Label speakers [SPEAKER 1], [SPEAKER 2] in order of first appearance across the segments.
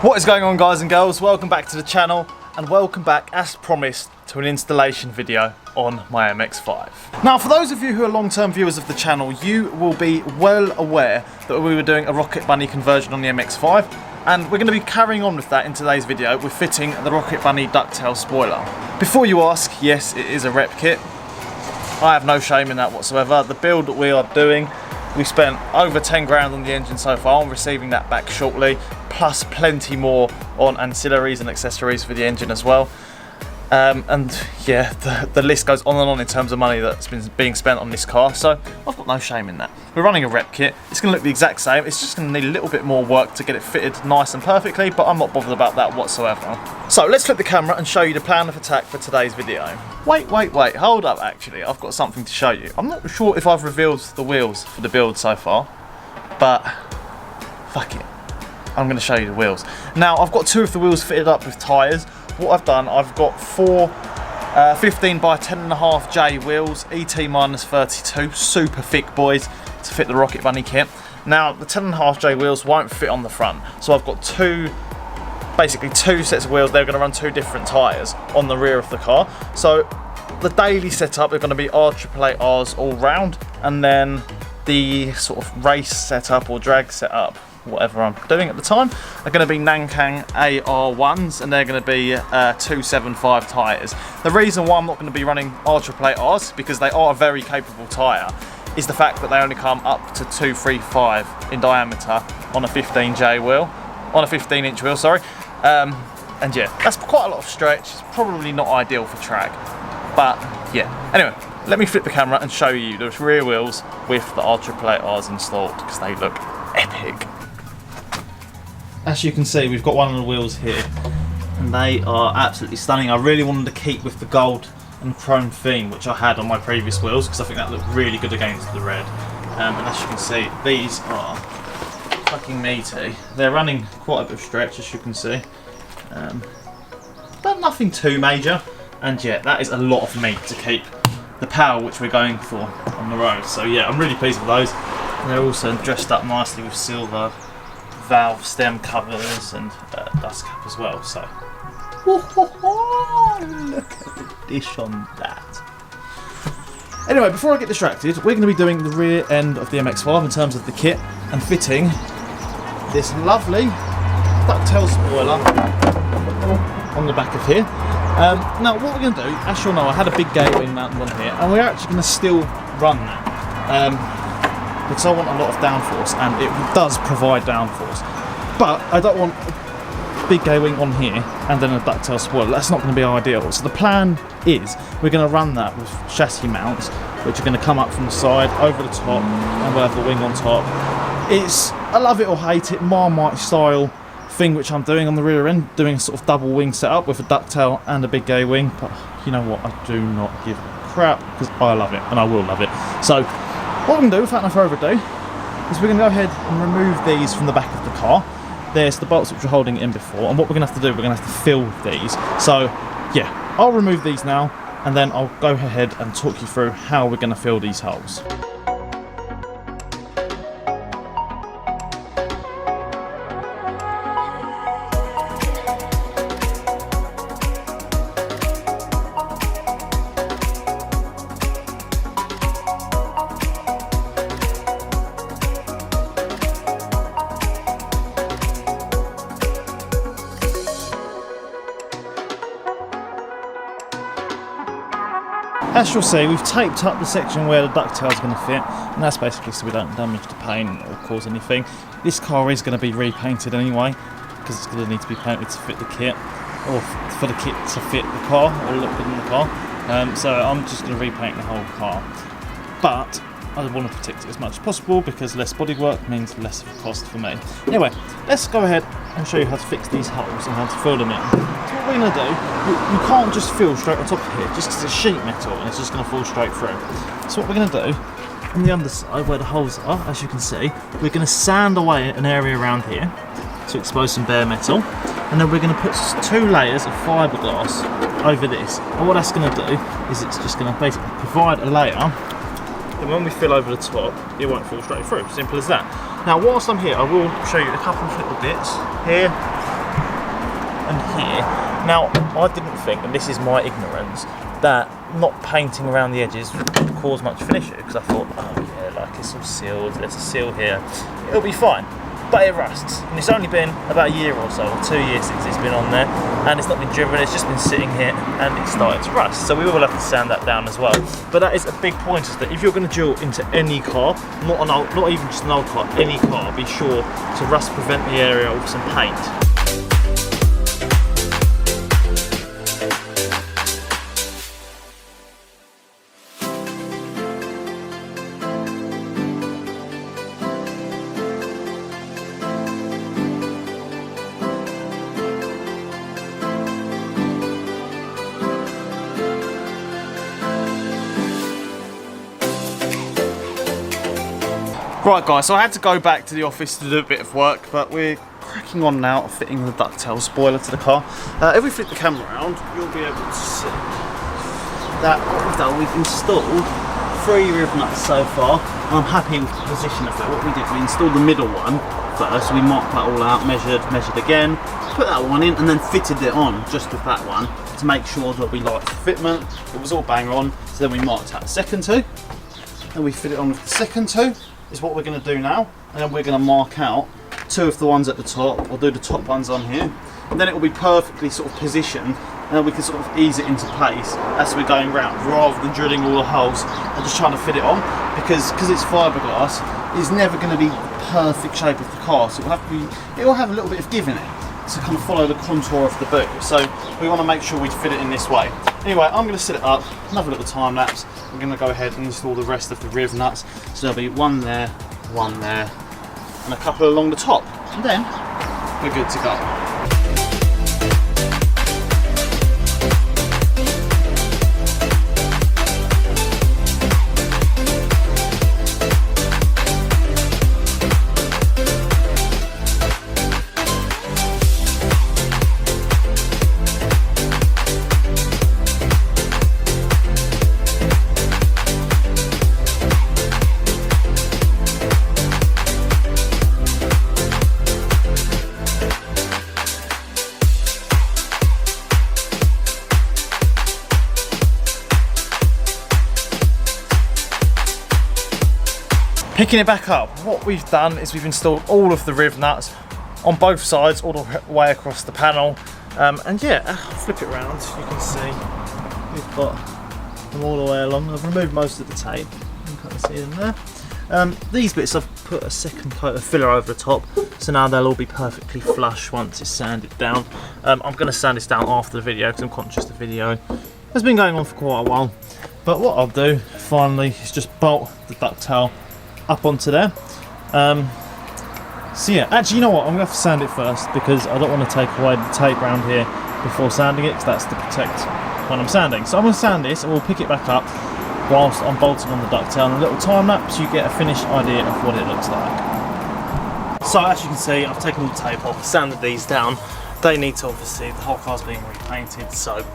[SPEAKER 1] What is going on, guys and girls? Welcome back to the channel and welcome back, as promised, to an installation video on my MX5. Now, for those of you who are long-term viewers of the channel, you will be well aware that we were doing a Rocket Bunny conversion on the MX5, and we're going to be carrying on with that in today's video with fitting the Rocket Bunny Ducktail spoiler. Before you ask, yes, it is a rep kit. I have no shame in that whatsoever. The build that we are doing, we spent over 10 grand on the engine so far. I'm receiving that back shortly, plus plenty more on ancillaries and accessories for the engine as well. And yeah, the list goes on and on in terms of money that's been being spent on this car, so I've got no shame in that. We're running a rep kit. It's going to look the exact same. It's just going to need a little bit more work to get it fitted nice and perfectly, but I'm not bothered about that whatsoever. So let's flip the camera and show you the plan of attack for today's video. Wait, hold up actually, I've got something to show you. I'm not sure if I've revealed the wheels for the build so far, but fuck it. I'm going to show you the wheels. Now, I've got two of the wheels fitted up with tyres. What I've done, I've got four 15 by 10.5J wheels, ET minus 32, super thick boys to fit the Rocket Bunny kit. Now, the 10.5J wheels won't fit on the front, so I've got basically two sets of wheels. They're going to run two different tyres on the rear of the car. So the daily setup are going to be R888Rs all round, and then the sort of race setup or drag setup, whatever I'm doing at the time, are going to be Nankang AR1s, and they're going to be 275 tyres. The reason why I'm not going to be running R888Rs, because they are a very capable tyre, is the fact that they only come up to 235 in diameter on a 15J wheel, on a 15-inch wheel, sorry. And yeah, that's quite a lot of stretch. It's probably not ideal for track, but yeah. Anyway, let me flip the camera and show you the rear wheels with the R888Rs installed, because they look epic. As you can see, we've got one of the wheels here, and they are absolutely stunning. I really wanted to keep with the gold and chrome theme, which I had on my previous wheels, because I think that looked really good against the red. And as you can see, these are fucking meaty. They're running quite a bit of stretch, as you can see, but nothing too major. And yeah, that is a lot of meat to keep the power which we're going for on the road. So yeah, I'm really pleased with those. They're also dressed up nicely with silver valve stem covers and dust cap as well. So look at the dish on that. Anyway, before I get distracted, we're going to be doing the rear end of the MX5 in terms of the kit and fitting this lovely Ducktail spoiler on the back of here. Now what we're going to do, as you'll know, I had a big gateway mounted on here, and we're actually going to still run that. Because I want a lot of downforce, and it does provide downforce. But I don't want a big gay wing on here and then a Ducktail spoiler. That's not going to be ideal. So the plan is we're going to run that with chassis mounts, which are going to come up from the side, over the top, and we'll have the wing on top. It's a love it or hate it Marmite style thing which I'm doing on the rear end, doing a sort of double wing setup with a Ducktail and a big gay wing. But you know what? I do not give a crap, because I love it, and I will love it. So what we're going to do, without no further ado, is we're going to go ahead and remove these from the back of the car. There's the bolts which were holding it in before, and what we're going to have to do, we're going to have to fill these. So yeah, I'll remove these now, and then I'll go ahead and talk you through how we're going to fill these holes. As you'll see, we've taped up the section where the Ducktail is going to fit, and that's basically so we don't damage the paint or cause anything. This car is going to be repainted anyway, because it's going to need to be painted to fit the kit, or for the kit to fit the car, or look good in the car. So I'm just going to repaint the whole car. But I want to protect it as much as possible, because less bodywork means less of a cost for me. Anyway, let's go ahead and show you how to fix these holes and how to fill them in. So what we're going to do, you can't just fill straight on top of here, just because it's sheet metal and it's just going to fall straight through. So what we're going to do, on the underside where the holes are, as you can see, we're going to sand away an area around here to expose some bare metal, and then we're going to put 2 layers of fiberglass over this. And what that's going to do is it's just going to basically provide a layer, and when we fill over the top, it won't fall straight through. Simple as that. Now, whilst I'm here, I will show you a couple of little bits here. and here. Now, I didn't think, and this is my ignorance, that not painting around the edges would cause much of an issue, because I thought, oh yeah, like it's all sealed, there's a seal here, it'll be fine. But it rusts, and it's only been about a year or so, or 2 years since it's been on there, and it's not been driven, it's just been sitting here, and it's started to rust. So we will have to sand that down as well. But that is a big point, is that if you're going to dual into any car, not even just an old car, any car, be sure to rust prevent the area with some paint. Right guys, so I had to go back to the office to do a bit of work, but we're cracking on now fitting the Ducktail spoiler to the car. If we flip the camera around, you'll be able to see that what we've done, we've installed 3 rev nuts so far. I'm happy with the position of it. What we did, we installed the middle one first, we marked that all out, measured again, put that one in, and then fitted it on just with that one to make sure that we liked the fitment. It was all bang on, so then we marked out the second 2, and we fit it on with the second 2. Is what we're going to do now, and then we're going to mark out 2 of the ones at the top. We'll do the top ones on here, and then it will be perfectly sort of positioned, and then we can sort of ease it into place as we're going round, rather than drilling all the holes and just trying to fit it on, because it's fiberglass, it's never going to be the perfect shape of the car, so it will have a little bit of give in it to kind of follow the contour of the boot. So we want to make sure we fit it in this way. Anyway, I'm going to set it up, another little time lapse. We're going to go ahead and install the rest of the rev nuts. So there'll be one there, and a couple along the top. And then we're good to go. Picking it back up, what we've done is we've installed all of the rev nuts on both sides, all the way across the panel. And yeah, I'll flip it around, you can see we've got them all the way along. I've removed most of the tape, you can kind of see them there. These bits I've put a second coat of filler over the top, so now they'll all be perfectly flush once it's sanded down. I'm going to sand this down after the video because I'm conscious the video has been going on for quite a while. But what I'll do finally is just bolt the Ducktail up onto there. So yeah, actually, you know what, I'm going to have to sand it first because I don't want to take away the tape around here before sanding it, because that's to protect when I'm sanding. So I'm going to sand this and we'll pick it back up whilst I'm bolting on the Ducktail. And a little time lapse, you get a finished idea of what it looks like. So as you can see, I've taken the tape off, sanded these down. They need to, obviously, the whole car's being repainted, so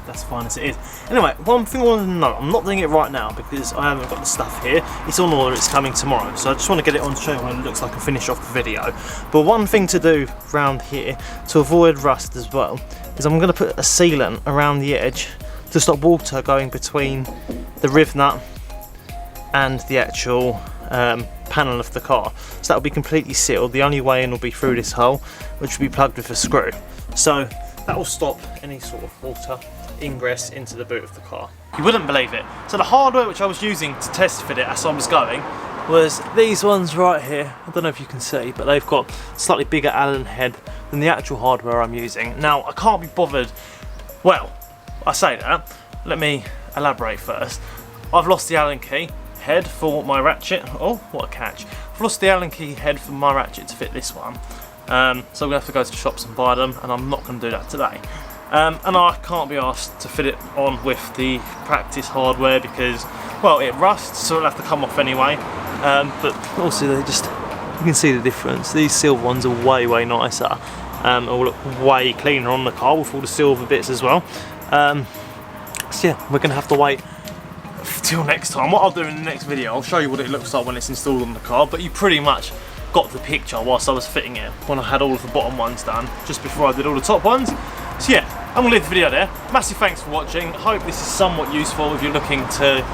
[SPEAKER 1] that's fine as it is. Anyway, one thing I want to know, I'm not doing it right now because I haven't got the stuff here. It's on order, it's coming tomorrow, so I just want to get it on to show you what it looks like and finish off the video. But one thing to do around here to avoid rust as well is I'm going to put a sealant around the edge to stop water going between the rev nut and the actual panel of the car. So that will be completely sealed. The only way in will be through this hole, which will be plugged with a screw. So that will stop any sort of water ingress into the boot of the car. You wouldn't believe it. So the hardware which I was using to test fit it as I was going was these ones right here. I don't know if you can see, but they've got slightly bigger Allen head than the actual hardware I'm using. Now, I can't be bothered. Well, I say that. Let me elaborate first. I've lost the Allen key head for my ratchet. Oh, what a catch. I've lost the Allen key head for my ratchet to fit this one. So I'm going to have to go to the shops and buy them, and I'm not going to do that today. And I can't be asked to fit it on with the practice hardware because, well, it rusts, so it'll have to come off anyway. But also, you can see the difference. These silver ones are way, way nicer. Will look way cleaner on the car with all the silver bits as well. So yeah, we're going to have to wait till next time. What I'll do in the next video, I'll show you what it looks like when it's installed on the car, but you pretty much got the picture whilst I was fitting it when I had all of the bottom ones done, just before I did all the top ones. So yeah, I'm gonna leave the video there. Massive thanks for watching. I hope this is somewhat useful if you're looking to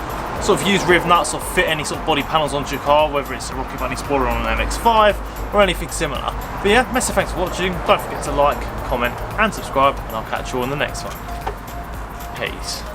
[SPEAKER 1] sort of use riv nuts or fit any sort of body panels onto your car, whether it's a Rocky Bunny spoiler on an MX5 or anything similar. But yeah, massive thanks for watching. Don't forget to like, comment and subscribe, and I'll catch you on the next one. Peace.